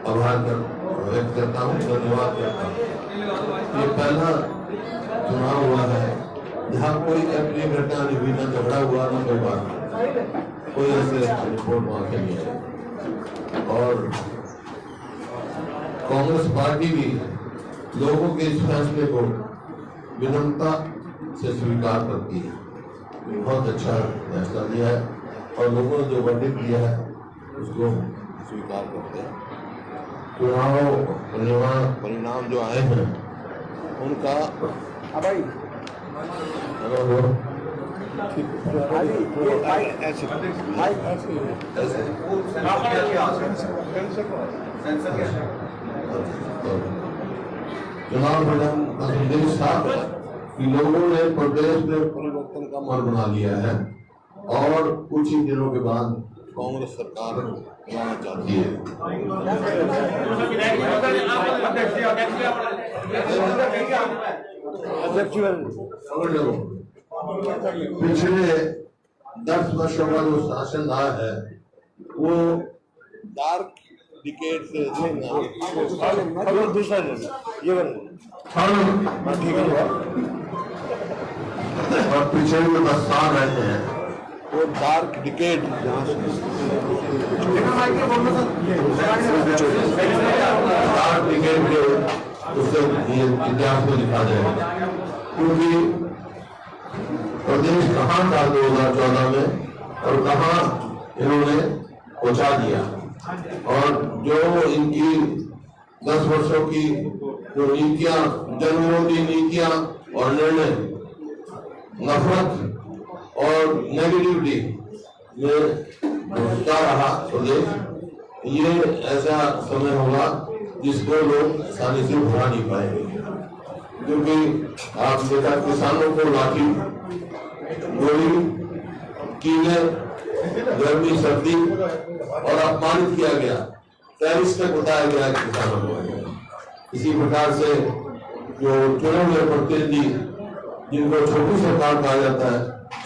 आभार व्यक्त करता हूँ, धन्यवाद करता हूँ। ये पहला चुनाव हुआ है जहाँ कोई अप्रिय घटना नहीं हुई, न झगड़ा हुआ, न कोई बात, कोई ऐसे रिपोर्ट वहां से नहीं है। और कांग्रेस पार्टी भी लोगों के इस फैसले को विनम्रता से स्वीकार करती है। बहुत अच्छा फैसला लिया है और लोगों ने जो वर्डिक्ट दिया है उसको स्वीकार करते हैं। चुनाव परिणाम जो आए हैं उनका चुनाव परिणाम का संदेश साफ है कि लोगों ने प्रदेश में परिवर्तन का मन बना लिया है और कुछ ही दिनों के बाद कांग्रेस सरकार बनाना चाहती है। पिछले 10 वर्षों का जो शासन रहा है वो डार्क डिकेड से दूसरा और पिछले जो 10 साल रहे हैं वो डार्क डिकेड डार्क डिकेड के उससे इतिहास में लिखा जाएगा, क्योंकि प्रदेश कहाँ था 2014 में और कहाँ इन्होंने पहुंचा दिया। और जो इनकी 10 वर्षों की जो नीतियां, जनविरोधी नीतियां और निर्णय, नफरत और नेगेटिविटी में घुसता रहा प्रदेश, ये ऐसा समय होगा जिसको लोग आसानी से भुला नहीं पाएंगे। क्योंकि आप देखा किसानों को लाठी, गोली, कीले, गर्मी, सर्दी और अपमानित किया गया, टेररिस्ट तक बताया गया किसानों को। इसी प्रकार से जो चुने हुए प्रतिनिधि जिनको छोटी सरकार कहा जाता है,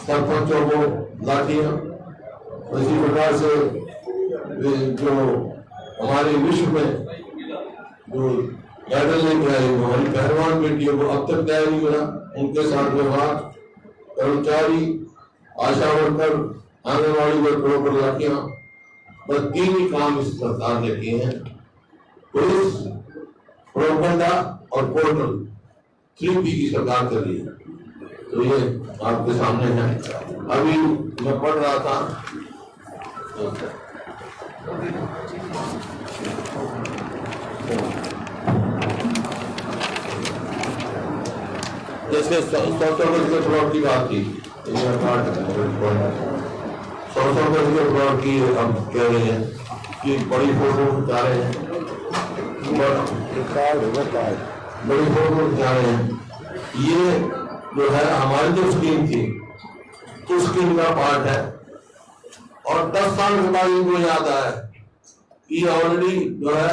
सरपंचों को लाठियां, इसी प्रकार से जो हमारे विश्व में जो मेडल लेके आई हमारी पहलवान बेटियों को अब तक तय नहीं मिला, उनके साथ व्यवहार, कर्मचारी, आशा वर्कर, आंगनबाड़ी वर्करों पर लाठियां, बस 3 ही काम इस सरकार ने किए हैं, पुलिस, प्रोपेगेंडा और पोर्टल, 3P की सरकार कर रही है। तो ये आपके सामने है। अभी मैं पढ़ रहा था जैसे 100 गज के प्लॉट की बात थी, 100 गज के प्लॉट की हम कह रहे हैं कि बड़ी फोटो खिंचा रहे हैं, बड़ी फोटो खिंचा रहे हैं। ये जो है हमारी जो स्कीम थी उस स्कीम का पार्ट है और 10 साल के बाद इनको याद आया ये ऑलरेडी जो है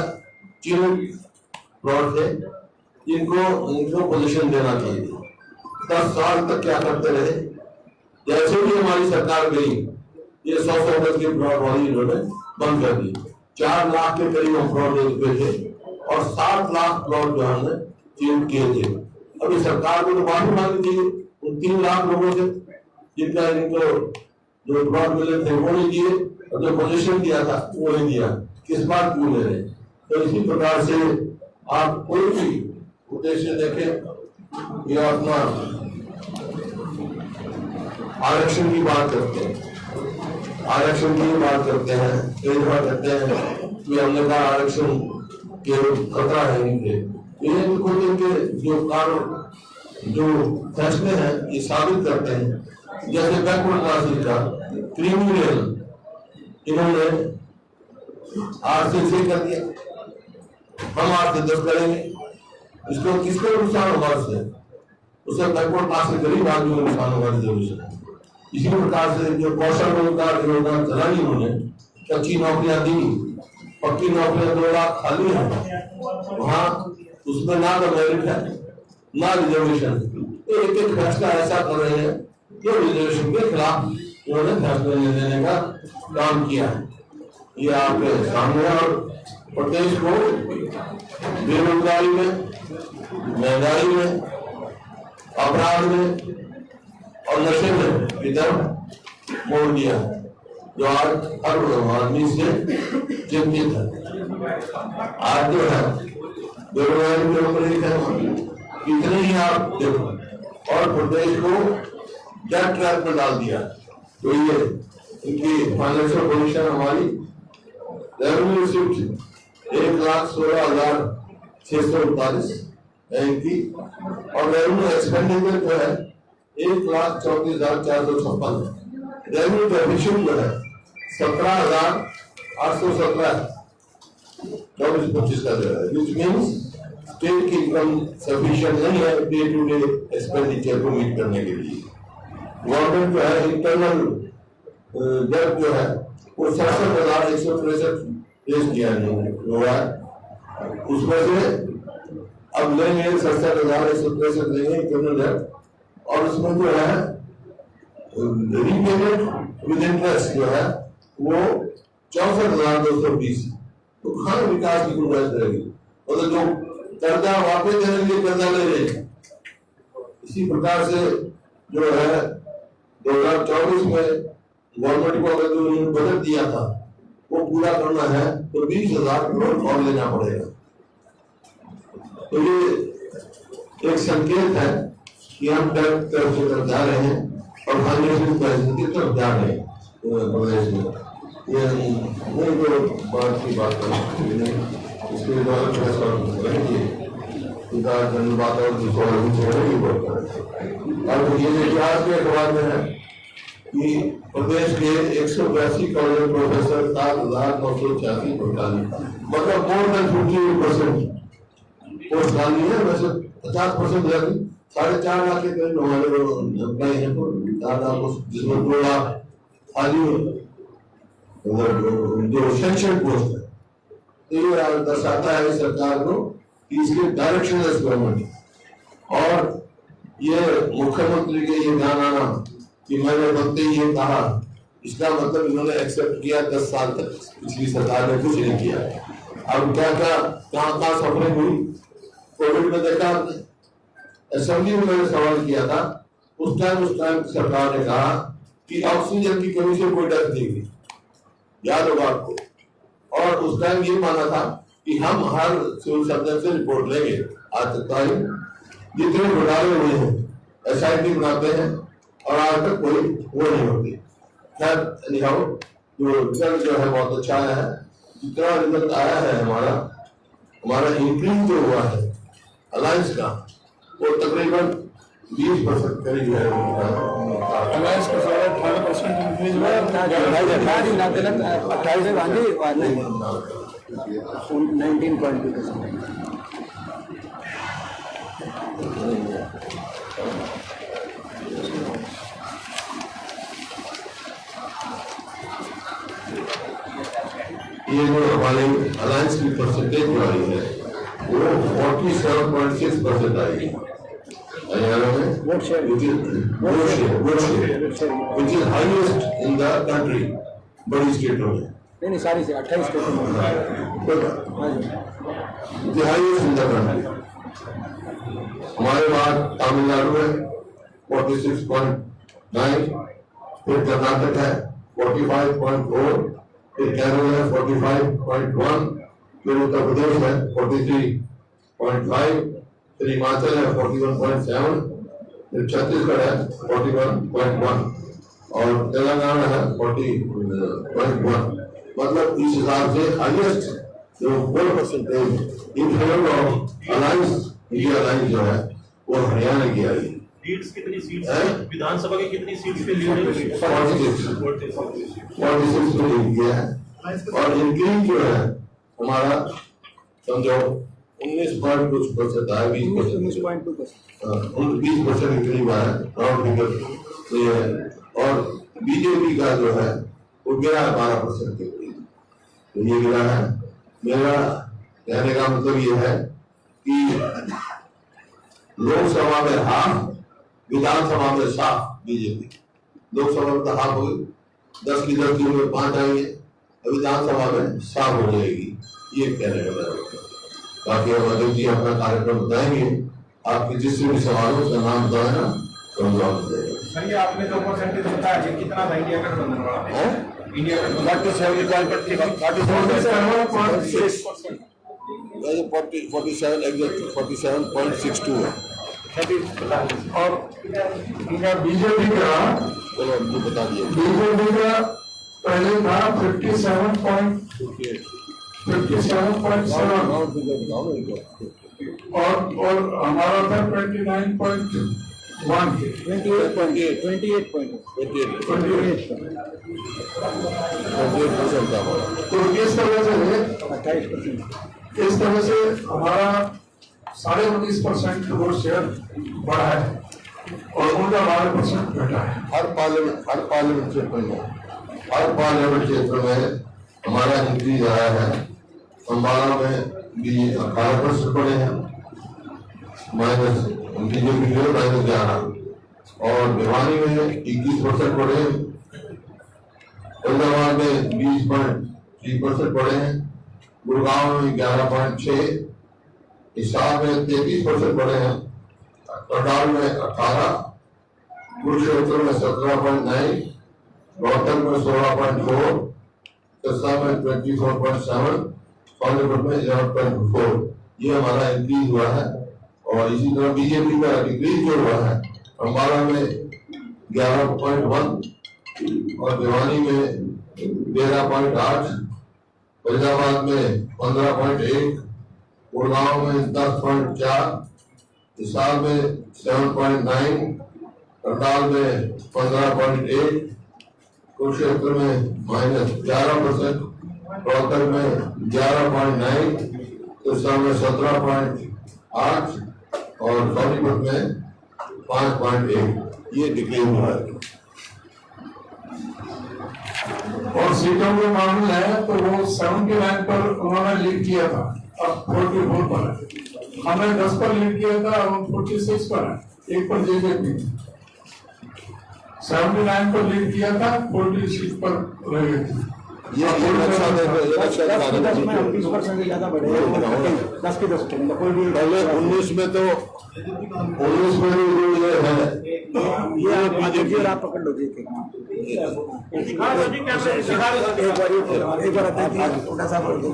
3 प्लॉट थे इनको पोजीशन देना चाहिए। 10 साल तक क्या करते रहे, जैसे भी हमारी सरकार गई ये 100 गज के प्लॉट वाली इन्होंने बंद कर दी। 4 लाख के करीब हम प्लॉट दे चुके थे और 7 लाख प्लॉट जो हमने चेंज किए थे। अभी सरकार को तो माफी मांगनी चाहिए उन 3 लाख लोगों से जिनका इनको जो प्लॉट मिले थे वो नहीं दिए और जो पोजीशन दिया था वो नहीं दिया, किस बात क्यों ले रहे। तो इसी प्रकार से आप कोई भी उद्देश्य देखें, ये अपना आरक्षण की बात करते हैं, आरक्षण की बात करते हैं, कई बार कहते हैं कि हमने कहा आरक्षण के खतरा है इनके, ये खुद इनके जो कानून जो फैसले हैं ये साबित करते हैं। जैसे बैकवर्ड क्लासेस का क्रिमिनल इन्होंने 8 से 6 कर दिया, हम 8 से 10 करेंगे, इसको किसको नुकसान होगा उससे बैकवर्ड क्लास से गरीब आदमी को नुकसान होगा रिजर्वेशन है। इसी प्रकार से जो कौशल रोजगार योजना चलाई उन्होंने, कच्ची नौकरियां दी, पक्की नौकरियां 2 लाख खाली है, वहाँ उसमें ना तो मेरिट है ना रिजर्वेशन। एक एक फैसला ऐसा कर रहे हैं जो रिजर्वेशन के खिलाफ उन्होंने फैसले लेने का काम किया है। ये आपके सामने और प्रदेश को बेरोजगारी में, महंगाई में, अपराध में और नशे में की तरफ मोड़ दिया, जो आज हर आदमी से चिंतित है। आज जो है बेरोजगारी के ऊपर है, कितने ही आप देखो, और प्रदेश को डेट ट्रैप में डाल दिया। तो ये इनकी फाइनेंशियल पोजीशन हमारी रेवेन्यू रिसीव्ड 1,16,639 है इनकी, और रेवेन्यू एक्सपेंडिचर जो है 1,34,456 है। रेवेन्यू डेफिसिट जो है 17,817 24-25 का जो है, विच मीन्स स्टेट की इनकम सफिशिएंट नहीं है डे टू डे एक्सपेंडिचर को मीट करने के लिए। गवर्नमेंट जो है इंटरनल डेट जो है वो 67,163 पेश किया हुआ है, उसमें से अब लेंगे 67,163 लेंगे इंटरनल डेट, और उसमें जो है रीपेमेंट विद इंटरेस्ट जो है वो 64,220। तो कहाँ विकास की गुंजाइश रहेगी? मतलब जो कर्जा वापस देने के लिए कर्जा ले रहे हैं। इसी प्रकार से जो है 2024 में गवर्नमेंट को अगर जो उन्होंने बजट दिया था वो पूरा करना है तो 20,000 करोड़ और लेना पड़ेगा। तो ये एक संकेत है कि हम डेट तरफ जा रहे हैं और फाइनेंशियल क्राइसिस की तरफ जा रहे हैं प्रदेश में। ये नहीं तो बात की बात करें, इसके द्वारा धन्यवाद और अब ये इतिहास के अखबार में है कि प्रदेश के 182 कॉलेज प्रोफेसर 7,986 मतलब मोर देन 50% पोस्ट खाली है। वैसे 50% 4.5 लाख के करीब हमारे एम्प्लॉय हैं, तो 4 लाख जिसमें 2 लाख खाली जो सेक्शन पोस्ट है। तो ये दर्शाता है सरकार को कि इसके डायरेक्शनलेस गवर्नमेंट। और ये मुख्यमंत्री के ये ध्यान आना कि मैंने बनते ही ये कहा, इसका मतलब इन्होंने एक्सेप्ट किया 10 साल तक पिछली सरकार ने कुछ नहीं किया। अब क्या क्या कहाँ सफरिंग हुई कोविड में देखा आपने। असेंबली में मैंने सवाल किया था, उस टाइम सरकार ने कहा कि ऑक्सीजन की कमी से कोई डेथ नहीं हुई, याद होगा आपको। और उस टाइम ये माना था कि हम हर सिविल सर्जन से रिपोर्ट लेंगे। आज तक जितने घोटाले हुए हैं SIT बनाते हैं और आज तक कोई वो नहीं होती। खैर जो रिजल्ट जो है बहुत अच्छा आया है। जितना रिजल्ट आया है हमारा इंक्रीज जो हुआ है अलायंस का वो तकरीबन 20% करीब है। अलायंस का 18% इंक्रीज हुआ है। 19.2%। ये जो हमारे अलायंस की परसेंटेज जो आई है वो 47.6% आई है हरियाणा में, which is highest in the country, बड़ी स्टेटों में। नहीं सारी से 28 स्टेटों में हाईएस्ट इन द कंट्री। हमारे बाद तमिलनाडु है 46.9, फिर कर्नाटक है 45.4, फिर केरल है 45.1, फिर उत्तर प्रदेश है 43.5, फिर हिमाचल है 41.7, फिर छत्तीसगढ़ है 41.1 और तेलंगाना है 40.1। मतलब इस हिसाब से हाईएस्ट जो 4% in favour of alliance, India alliance जो है वो हरियाणा की आई। लीड्स कितनी सीट्स है? विधानसभा की कितनी सीट्स पे लीड है? 46 में लीड किया है। और इंक्रीज जो है हमारा समझो 19% आया, 20% इंक्रीज हुआ है राउंड फिगर तो ये है। और बीजेपी का जो है वो गिरा है 12% के करीब, तो ये गिरा है। मेरा कहने का मतलब ये है कि लोकसभा में हाफ, विधानसभा में साफ बीजेपी। लोकसभा में तो हाफ होगी, 10 की 10 में 5 आएंगे, विधानसभा में साफ हो जाएगी। ये कहने का मेरा मतलब। बाकी हम अध्यक्ष जी अपना कार्यक्रम बताएंगे, आपके जिससे भी सवालों का नाम बताए ना तो हम जवाब देंगे। सर ये आपने जो परसेंटेज बताया है कितना था इंडिया गठबंधन वाला? इंडिया गठबंधन 47.62 है। और इनका बीजेपी का चलो हमको बता दिए। बीजेपी का पहले था 57.7 और हमारा था 29.1 तो इस तरह से हमारा 19.5% वोट शेयर बढ़ा है और उनका 12% घटा है। हर पार्लियामेंट क्षेत्र में हमारा इंक्रीज आया है। अम्बाला में भी 18% बढ़े हैं, माइनस बीजेपी के -11, और भिवानी में 21% बढ़े हैं, फरीदाबाद में 20.3% बढ़े हैं, गुड़गांव में 11.6, हिसार में 33% बढ़े हैं, करनाल में 18, कुरुक्षेत्र में 17.9, रोहतक में 16.4, सिरसा में 24.7, पानीपत में 11.4। ये हमारा इंक्रीज हुआ है। और इसी तरह बीजेपी का डिक्रीज जो हुआ है, अम्बाला में 11.1 और भिवानी में 13.8, फरीदाबाद में 15.1, गुड़गांव में 10.4, हिसार में 7.9, करनाल में 15.8, कुरुक्षेत्र में -11%, रोहतक में 11.9, सिरसा में 17.8 और पानीपत में 5.1। ये डिक्लेयर हुआ है। और सीटों के मामले है तो वो 79 पर उन्होंने लीड किया था, अब 44 पर है। हमने 10 पर लीड किया था, अब 46 पर है, एक पर जेजेपी 79 पर लीड किया था, 46 पर रह गई थी। ये अच्छा देखो, ये अच्छा दिखाना चाहिए। 20% ज्यादा बढ़े 10 के 10 पहले 19 में तो 19 में जो ये है, ये आप आप पकड़ लो जी। एक बार छोटा सा बोल दो।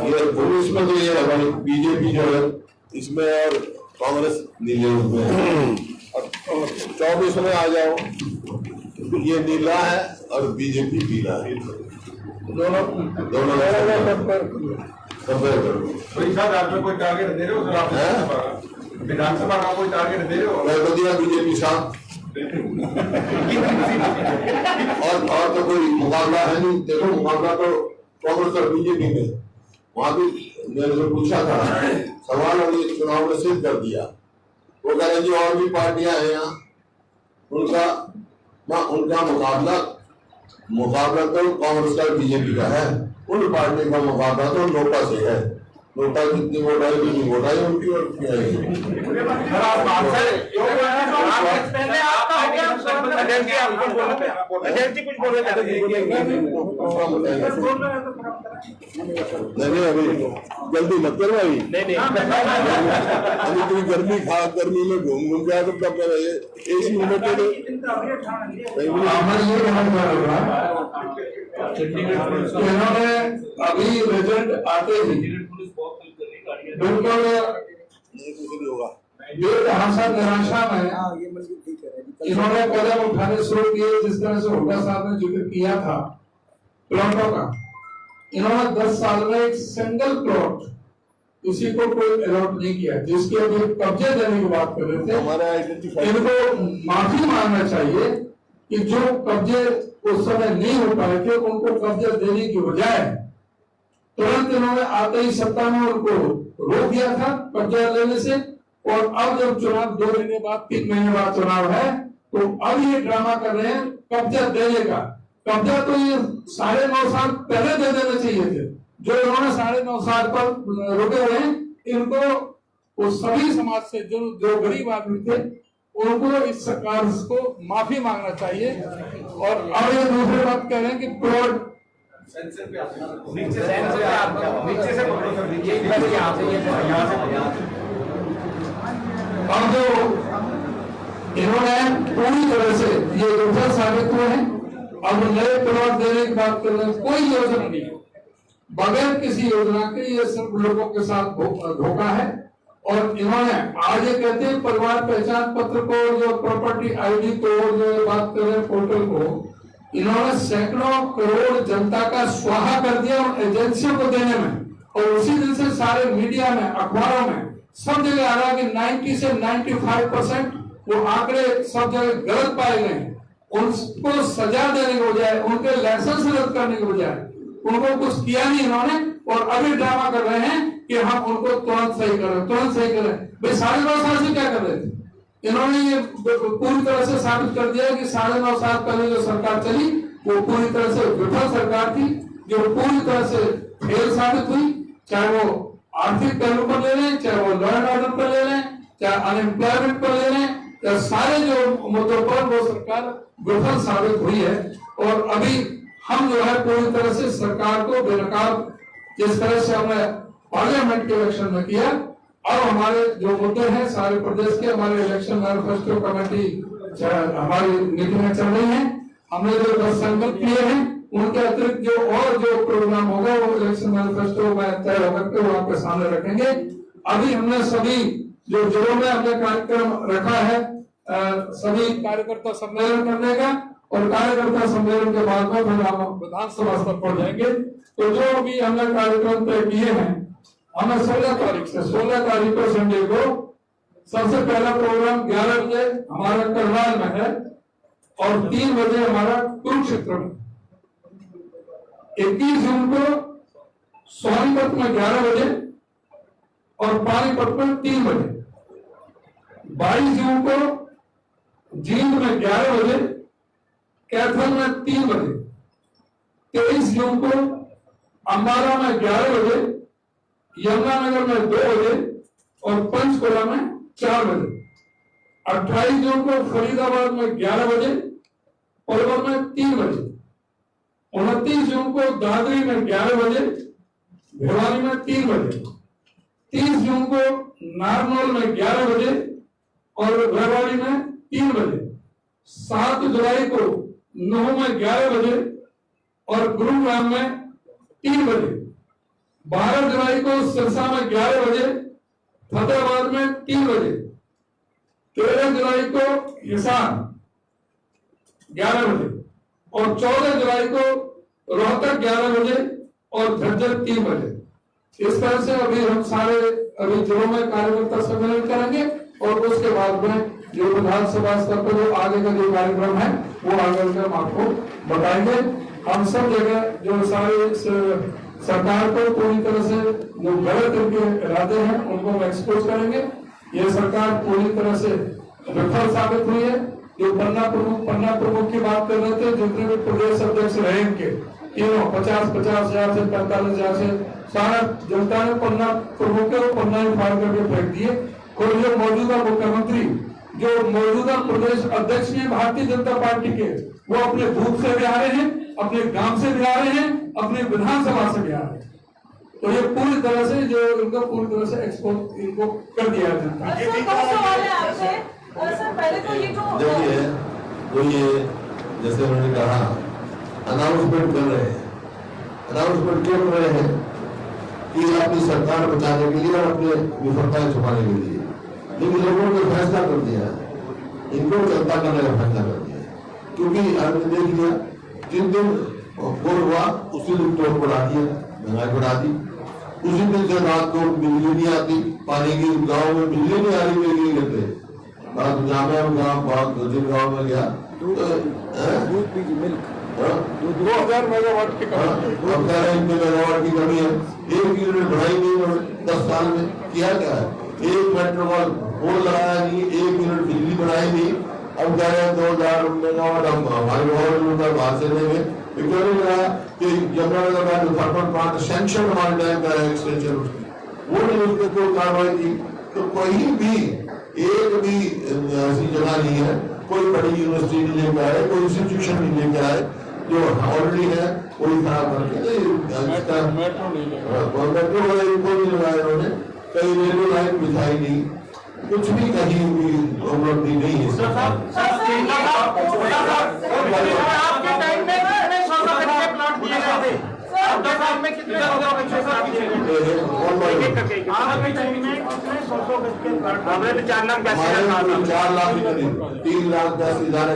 ये 19 में तो ये हमारी बीजेपी जो है इसमें और कांग्रेस नीले में है। और 24 में आ जाओ, ये नीला है और बीजेपी पीला है। दोनों कंपेयर करो। आप कोई टारगेट दे रहे हो सर? आप विधानसभा का कोई टारगेट दे रहे हो? मैं तो दिया बीजेपी साथ और तो कोई मुकाबला है नहीं। देखो मुकाबला तो कांग्रेस और बीजेपी में, वहां भी मैंने जो पूछा था सवाल और ये चुनाव में सिद्ध कर दिया। वो कह रहे जी और भी पार्टियां हैं यहाँ, उनका मुकाबला तो कांग्रेस का बीजेपी का है, उन पार्टी का मुकाबला तो नोटा से है। नोटा जितनी वोट आई उतनी वोट आई उनकी और नहीं अभी जल्दी मत करो अभी। अभी तुम गर्मी में घूम के आए तो कब एसी में इन्होंने अभी रिजल्ट आते ही बिल्कुल बेतहाशा निराशा में इन्होंने कदम उठाने शुरू किए। जिस तरह से हुड्डा साहब ने जिक्र किया था प्लॉटों का, इन्होंने 10 साल में एक सिंगल प्लॉट किसी को कोई अलॉट नहीं किया। जिसके अभी कब्जे देने की बात कर रहे थे, इनको माफी मांगना चाहिए कि जो कब्जे उस समय नहीं हो पाए थे उनको कब्जे देने की बजाय तुरंत इन्होंने आते ही सत्ता में उनको रोक दिया था कब्जा लेने से। और अब जब चुनाव 2 महीने बाद 3 महीने बाद चुनाव है तो अब ये ड्रामा कर रहे हैं कब्जा देने का। कब्जा तो ये 9.5 साल पहले दे देने चाहिए थे। जो इन्होंने 9.5 साल पर रुके हुए हैं, इनको वो सभी समाज से जो गरीब आदमी थे उनको इस सरकार को माफी मांगना चाहिए। और अब ये दूसरी बात कह रहे हैं कि प्लॉट सेंसर पे नीचे से पकड़ो सर, नीचे यहाँ से अब जो इन्होंने पूरी तरह से ये विफल साबित हुए हैं। अब नए प्लॉट देने की बात कर रहे हैं, कोई योजना नहीं है, बगैर किसी योजना के ये सिर्फ लोगों के साथ धोखा है। और इन्होंने आज ये कहते हैं परिवार पहचान पत्र को, जो प्रॉपर्टी आईडी को, जो बात कर रहे हैं पोर्टल को, इन्होंने सैकड़ों करोड़ जनता का स्वाहा कर दिया उन एजेंसियों को देने में। और उसी दिन से सारे मीडिया में, अखबारों में सब जगह आ रहा है कि 90 से 95% वो आंकड़े सब जगह गलत पाए गए हैं। उनको सजा देने के बजाय, उनके लाइसेंस रद्द करने के बजाय उनको कुछ किया नहीं इन्होंने, और अभी ड्रामा कर रहे हैं कि हम उनको तुरंत सही करें, तुरंत सही करें। भाई 9.5 साल से क्या कर रहे थे? इन्होंने ये पूरी तरह से साबित कर दिया कि 9.5 साल पहले जो सरकार चली वो पूरी तरह से विफल सरकार थी, जो पूरी तरह से फेल साबित हुई। चाहे वो आर्थिक पहलू पर ले लें, चाहे वो लॉ एंड ऑर्डर पर ले लें, चाहे अनएम्प्लॉयमेंट पर ले लें, या सारे जो मुद्दों पर वो सरकार विफल साबित हुई है। और अभी हम जो है पूरी तरह से सरकार को बेनकाब, जिस तरह से हमने पार्लियामेंट के इलेक्शन में किया, अब हमारे जो मुद्दे हैं सारे प्रदेश के, हमारे इलेक्शन मैनिफेस्टो कमेटी हमारी मीटिंगें चल रही हैं। हमने जो 10 संकल्प किए हैं उनके अतिरिक्त जो और जो प्रोग्राम होगा वो इलेक्शन मैनिफेस्टो में तय होकर के वो आपके सामने रखेंगे। अभी हमने सभी जो जिलों में हमने कार्यक्रम रखा है, सभी कार्यकर्ता सम्मेलन करने का, और कार्यकर्ता सम्मेलन के बाद में फिर हम विधानसभा स्तर पर जाएंगे। तो जो भी हमने कार्यक्रम तय किए हैं, हमें 16 तारीख को संडे को सबसे पहला प्रोग्राम 11 बजे हमारा करनाल में है, और 3 बजे हमारा कुरुक्षेत्र में। 21 जून को सोनीपत में 11 बजे और पानीपत में 3 बजे। 22 जून को जींद में 11 बजे, कैथल में 3 बजे। 23 जून को अंबाला में 11 बजे, यमुनानगर में 2 बजे और पंचकुला में 4 बजे। 28 जून को फरीदाबाद में 11 बजे, पलवल में 3 बजे। 29 जून को दादरी में 11 बजे, भिवानी में 3 बजे। 30 जून को नारनौल में 11 बजे और रेवाड़ी में 3 बजे। 7 जुलाई को नूह में 11 बजे और गुरुग्राम में 3 बजे। 12 जुलाई को सिरसा में 11 बजे, फतेहाबाद में 3 बजे। 13 जुलाई को हिसार 11 बजे और 14 जुलाई को रोहतक 11 बजे और झज्जर 3 बजे। इस तरह से अभी हम सारे जिलों में कार्यकर्ता सम्मेलन करेंगे, और उसके बाद में जो विधानसभा स्तर पर जो आगे का जो कार्यक्रम है वो आगे हम आपको बताएंगे। हम सब जगह जो सारे सरकार को पूरी तरह से जो गलत इनके इरादे हैं उनको हम एक्सपोज करेंगे। ये सरकार पूरी तरह से विफल साबित हुई है। जो पन्ना प्रमुख की बात कर रहे थे, जितने भी प्रदेश अध्यक्ष रहे इनके तीनों 50-50 हजार से 45 हजार से सारा जनता ने पन्ना प्रमुख के पन्ना ही फाड़ करके फेंक दिए। और जो मौजूदा मुख्यमंत्री, जो मौजूदा प्रदेश अध्यक्ष हैं भारतीय जनता पार्टी के, वो अपने बूथ से भी आ रहे हैं, अपने गांव से भी आ रहे हैं, अपने विधानसभा से भी आ रहे हैं। तो ये पूरी तरह से जो इनको पूरी तरह से एक्सपोज इनको कर दिया जनता। देखिए, तो ये जैसे उन्होंने कहा अनाउंसमेंट कर रहे हैं। अनाउंसमेंट क्यों कर रहे हैं? कि अपनी सरकार बचाने के लिए और अपने विफलताएं छुपाने के लिए। लेकिन लोगों ने फैसला कर दिया है, इनको चलता करने का फैसला कर दिया है। क्योंकि आपने देख लिया, जिन दिन वोट हुआ उसी दिन तोड़ बढ़ा दिया, महंगाई बढ़ा दी। उसी दिन से रात को बिजली नहीं आती, पानी की गाँव में बिजली नहीं आ रही, बिजली करते जामिया गाँव जिन गाँव में गया 2000 मेगावाट की मेगावाट की कमी है। 1 यूनिट बढ़ाई नहीं 10 साल में। किया क्या है? 1 मेट्रोवॉल पोल लगाया नहीं, 1 यूनिट बिजली बढ़ाई नहीं। अब कह रहे हैं 2000 मेगावाट हम हमारे गवर्नमेंट बाहर से देंगे। क्यों नहीं लगा कि यमुनानगर का जो थर्मल प्लांट सैंक्शन हमारे टाइम का है एक्सटेंशन, वो नहीं, उसके कोई कार्रवाई की। तो कहीं भी एक भी ऐसी जगह नहीं है, कोई बड़ी यूनिवर्सिटी नहीं लेकर आए, कोई इंस्टीट्यूशन नहीं लेकर आए जो ऑलरेडी है वही खराब करके मेट्रो वाला इनको नहीं लगाया इन्होंने, कहीं रेलवे लाइन बिछाई नहीं, कुछ भी कहीं भी उपलब्धि नहीं है। आपके टाइम में कितने 100 करोड़ प्लॉट दिए गए थे? आपके टाइम में कितने 100 करोड़ के प्लॉट दिए गए थे? आपके टाइम में कितने 100 करोड़ के प्लॉट? हमने तो 4 लाख 82 हजार 4 लाख के करीब 3,10,000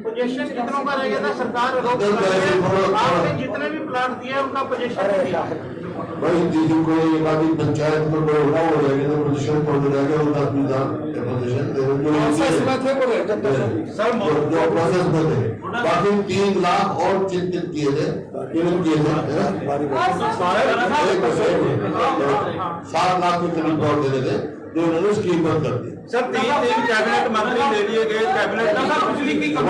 पोजीशन कितनों का रह गया था? सरकार रोक आपने जितने भी प्लॉट दिए उनका पोजीशन दिया। वही दीदी को ये बाकी पंचायत में कोई उड़ा हो जाएगा तो पोजीशन पहुंच जाएगा, उनका पोजीशन जो प्रोसेस में थे। बाकी 3 लाख और चिन्हित किए थे, 7 लाख के करीब और देने थे जो उन्होंने स्कीम बंद कर दी। सर 3 कैबिनेट मंत्री ले लिए गए, कैबिनेट बिजली की सर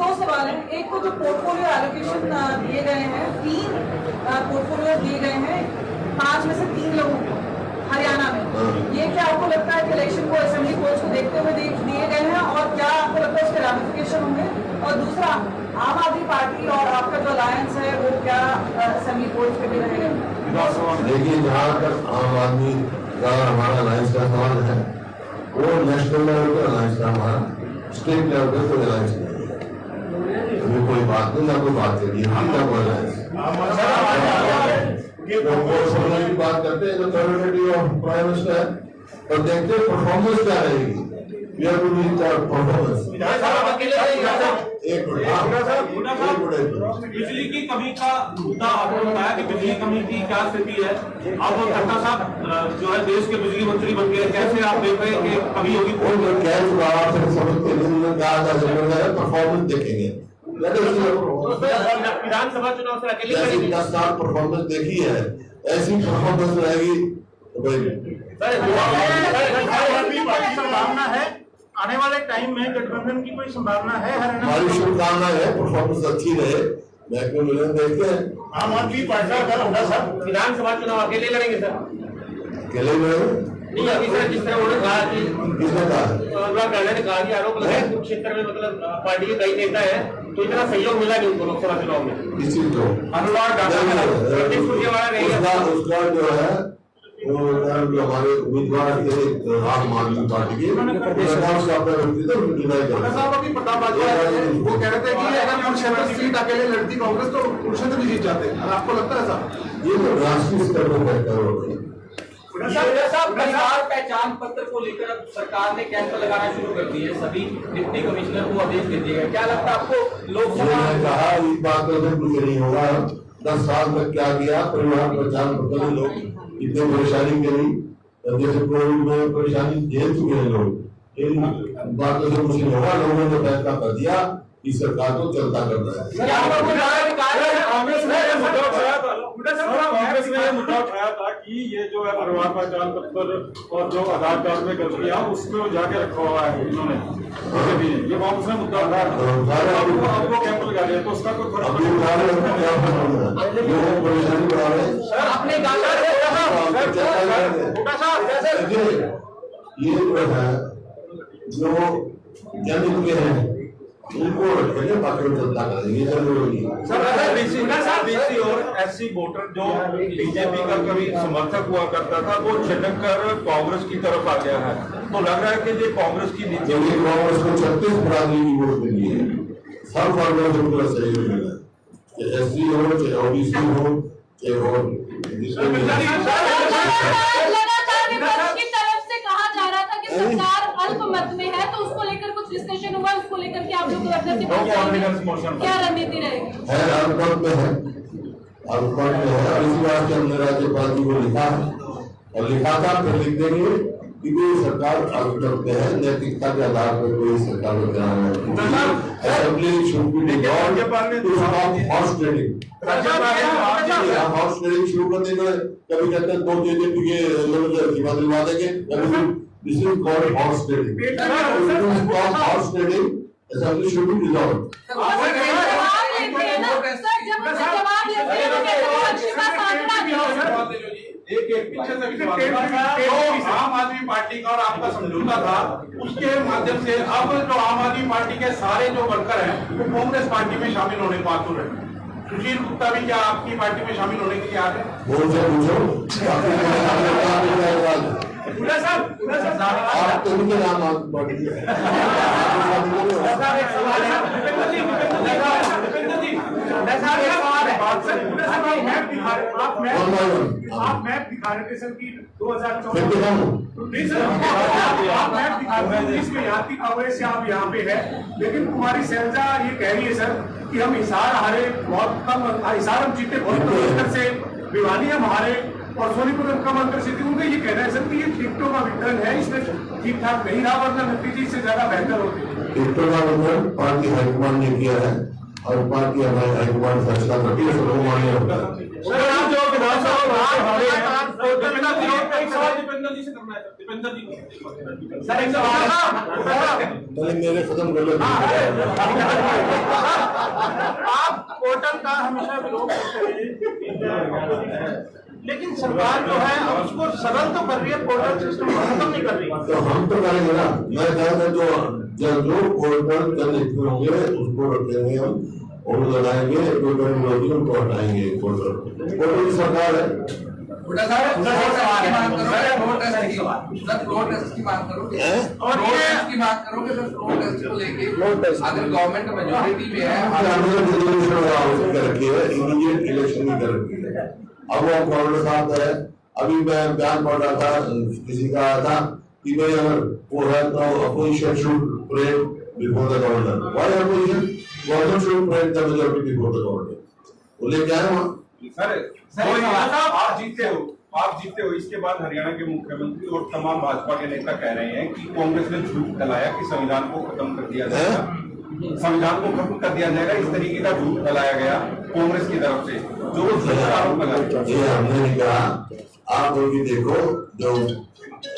2 सवाल है। एक को जो पोर्टफोलियो एलोकेशन दिए गए हैं, 3 पोर्टफोलियो दिए गए हैं 5 में से 3 लोगों को हरियाणा में, ये क्या आपको लगता है कि इलेक्शन को असेंबली कोर्स को देखते हुए दिए गए हैं और क्या आपको लगता है उसके रैमिफिकेशन होंगे? और दूसरा, आम आदमी पार्टी और आपका जो अलायंस है वो क्या असेंबली कोर्स पे भी रहेगा? देखिए, जहाँ तक आम आदमी का हमारा अलायंस का सवाल है, वो नेशनल लेवल पर अलायंस का, हमारा स्टेट लेवल पर कोई अलायंस नहीं है। अभी कोई बात नहीं, ना कोई बात करिए, हम क्या बोल रहे हैं की बात करते हैं तो कैबिनेट ऑफ प्राइम मिनिस्टर, और देखते हैं परफॉर्मेंस क्या रहेगी। बिजली की कमी का मुद्दा आपने बताया कि बिजली कमी की क्या स्थिति है। अब खट्टर साहब जो है देश के बिजली मंत्री बन गए, कैसे आप देख रहे हैं कि कमी होगी? परफॉर्मेंस देखेंगे, विधानसभा चुनाव से अकेले 10 साल परफॉर्मेंस देखी है, ऐसी परफॉर्मेंस रहेगी तो भाई संभावना है आने वाले टाइम में गठबंधन की कोई संभावना है? हमारी शुभकामना है परफॉर्मेंस अच्छी रहे। देखते हैं आम आदमी पार्टी सर विधानसभा चुनाव अकेले लड़ेंगे सर? अकेले में नहीं, अभी सर जिस तरह उन्होंने कहा कि किसने कहा, अनुराग ठाकुर ने कहा कि आरोप लगाया कुरुक्षेत्र में मतलब पार्टी के कई नेता है तो इतना सहयोग मिला नहीं उनको लोकसभा चुनाव में। किसी को अनुराग उसका जो है वो जो हमारे उम्मीदवार थे आम आदमी पार्टी के, साहब अभी प्रताप बाजवा वो कह रहे थे कि अगर कुरुक्षेत्र सीट अकेले लड़ती कांग्रेस तो कुरुक्षेत्र भी जीत जाते हैं। आपको लगता है साहब ये तो राष्ट्रीय स्तर पर बेहतर हो गई। पहचान पत्र को लेकर अब सरकार ने कैंप लगाना शुरू कर दिए, सभी डिप्टी कमिश्नर को आदेश दे दिए गए। क्या लगता है आपको? लोकसभा मैंने कहा इस बात का कुछ नहीं होगा। 10 साल तक क्या किया, परिवार पहचान पत्र लोग इतने परेशानी करी, जैसे कोविड में परेशानी झेल चुके हैं लोग, इन बातों से कुछ नहीं होगा। लोगों ने फैसला कर दिया कि सरकार को चलता करना है। कांग्रेस ने ये मुद्दा उठाया था कि ये जो है परिवार पहचान पत्र और जो आधार कार्ड में गलतियां उसमें जाके रखा हुआ है इन्होंने, ये कांग्रेस ने मुद्दा उठाया, आपको कैंप लगा दिया तो उसका कोई फर्क नहीं परेशानी बढ़ा रहे अपने ये जो जन के हैं उनको रखेंगे, बाकी जनता करेंगे, जरूरी सर बीसी और एससी वोटर जो बीजेपी का कभी समर्थक हुआ करता था वो छिटक कर कांग्रेस की तरफ आ गया है, तो लग रहा है कि ये कांग्रेस की नीति कांग्रेस को 36 बरादरी की वोट मिली है, सब फॉर्मेट उनको सहयोग मिला, चाहे एससी हो, चाहे ओबीसी हो, चाहे और सरकार अल्पमत में है तो उसको लेकर कुछ डिस्कशन हुआ, उसको लेकर के आप लोग क्या रणनीति रहेगी? है अल्पमत में है, अल्पमत में है। इसी बात से हमने राज्यपाल जी को लिखा है और लिखा था, फिर लिख देंगे कि कोई सरकार अल्पमत में है, नैतिकता के आधार पर कोई सरकार को चलाना है। Assembly should be devolved to stop horse trading. Horse trading शुरू कर देंगे, कभी कहते हैं 2 जेजेपी के लोग दिलवा देंगे, this is called horse trading. To stop horse trading, assembly should be dissolved. एक पीछे से विश्वास जो आम आदमी पार्टी का और आपका समझौता था उसके माध्यम से अब जो आम आदमी पार्टी के सारे जो वर्कर हैं वो कांग्रेस पार्टी में शामिल होने को आतुर है। सुशील गुप्ता भी क्या आपकी पार्टी में शामिल होने के लिए आ रहे आप उनके नाम आप मैप दिखा रहे थे सर की 2014 नहीं सर आप मैप दिखा रहे थे इसमें यहाँ की कवरेज से आप यहाँ पे है, लेकिन कुमारी शैलजा ये कह रही है सर कि हम हिसार हारे बहुत कम, हिसार हम जीते बहुत कम अंतर से, भिवानी हम हारे और सोनीपत हम कम अंतर से थे। उनका ये कहना है सर कि ये टिकटों का वितरण है, इसमें ठीक ठाक नहीं रहा वरना नतीजे इससे ज्यादा बेहतर होते। टिकटों का वितरण पार्टी हाईकमान ने किया है और पार्टी हाईकमान फैसला करती है, सबको मान्य होता है। पहले मेरे खत्म कर लो। आप पोर्टल का हमेशा विरोध करते हैं, लेकिन सरकार जो है अब उसको सरल तो कर रही है, पोर्टल सिस्टम खत्म नहीं कर रही। तो हम तो करेंगे ना, मैं कहता जो पोर्टल जन होंगे उसको रखेंगे हम और लगाएंगे, उनको हटाएंगे। पोर्टल की सरकार है। अगर गवर्नमेंट मेजोरिटी में है, रखी है, इमीडिएट इलेक्शन भी कर रखी है। अब वो गवर्नर साहब है, अभी मैं बयान पढ़ रहा था, किसी का आया था कि भाई अगर वो है तो opposition should parade before the governor. Why opposition? Governor should parade the majority before the governor. वो लेके आए वहाँ। आप जीते हो इसके बाद हरियाणा के मुख्यमंत्री और तमाम भाजपा के नेता कह रहे हैं कि कांग्रेस ने झूठ फैलाया कि संविधान को खत्म कर दिया जाएगा, संविधान को खत्म कर दिया जाएगा, इस तरीके का झूठ फैलाया गया कांग्रेस की तरफ से, जो आरोप लगाया। ये हमने नहीं कहा, आप लोग देखो जो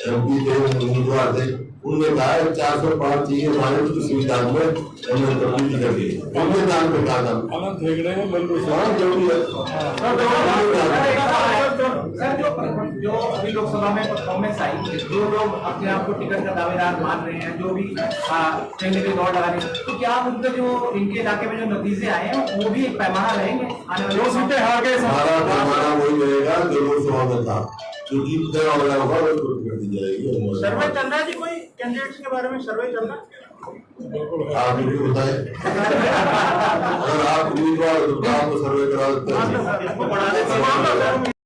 एमपी थे उम्मीदवार थे उनने कहा 405 चाहिए हमारे तो संविधान में हमने तब्दीली कर दी, उनके नाम पे कहा था जरूरी है। जो अभी लोकसभा में परफॉर्मेंस आई, जो लोग अपने आप को टिकट का दावेदार मान रहे हैं, जो भी चलने के दौड़ लगा रहे हैं, तो क्या आप उनके जो इनके इलाके में जो नतीजे आए हैं वो भी एक पैमाना रहेंगे आने वाले? जो सीटें हार गए हमारा पैमाना वही रहेगा जो लोकसभा में था, जो जीतने वाला होगा उसको टिकट दी जाएगी। सर्वे चल रहा है जी, कोई कैंडिडेट्स के बारे में सर्वे चल रहा है? आप मुझे बताएं, अगर आप उम्मीदवार तो आपको सर्वे करा देते हैं।